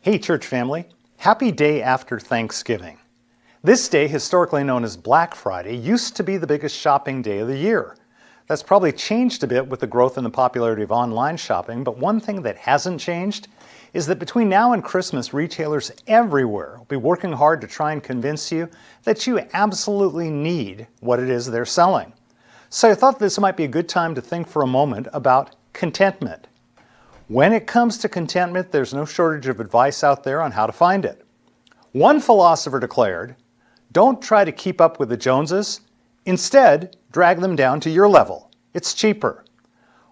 Hey church family, happy day after Thanksgiving. This day, historically known as Black Friday, used to be the biggest shopping day of the year. That's probably changed a bit with the growth in the popularity of online shopping, but one thing that hasn't changed is that between now and Christmas, retailers everywhere will be working hard to try and convince you that you absolutely need what it is they're selling. So I thought this might be a good time to think for a moment about contentment. When it comes to contentment, there's no shortage of advice out there on how to find it. One philosopher declared, "Don't try to keep up with the Joneses. Instead, drag them down to your level. It's cheaper."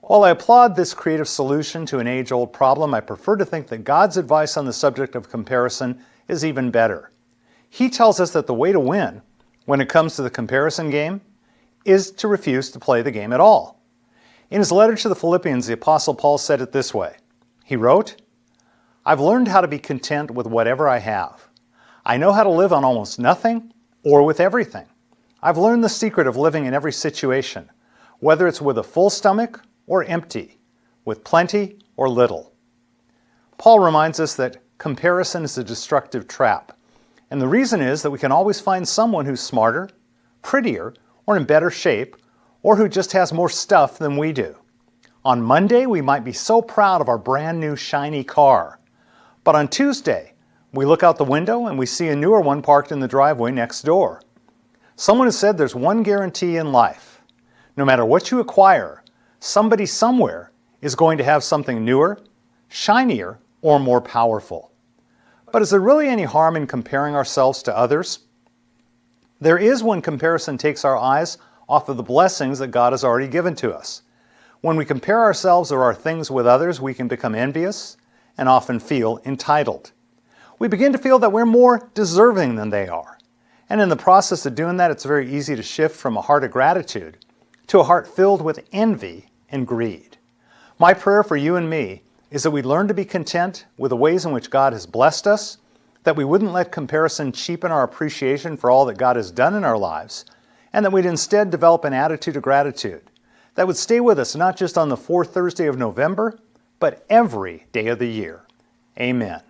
While I applaud this creative solution to an age-old problem, I prefer to think that God's advice on the subject of comparison is even better. He tells us that the way to win, when it comes to the comparison game, is to refuse to play the game at all. In his letter to the Philippians, the Apostle Paul said it this way. He wrote, "I've learned how to be content with whatever I have. I know how to live on almost nothing or with everything. I've learned the secret of living in every situation, whether it's with a full stomach or empty, with plenty or little." Paul reminds us that comparison is a destructive trap. And the reason is that we can always find someone who's smarter, prettier, or in better shape, or who just has more stuff than we do. On Monday, we might be so proud of our brand new shiny car. But on Tuesday, we look out the window and we see a newer one parked in the driveway next door. Someone has said there's one guarantee in life. No matter what you acquire, somebody somewhere is going to have something newer, shinier, or more powerful. But is there really any harm in comparing ourselves to others? There is when comparison takes our eyes off of the blessings that God has already given to us. When we compare ourselves or our things with others, we can become envious and often feel entitled. We begin to feel that we're more deserving than they are. And in the process of doing that, it's very easy to shift from a heart of gratitude to a heart filled with envy and greed. My prayer for you and me is that we learn to be content with the ways in which God has blessed us, that we wouldn't let comparison cheapen our appreciation for all that God has done in our lives, and that we'd instead develop an attitude of gratitude that would stay with us not just on the fourth Thursday of November, but every day of the year. Amen.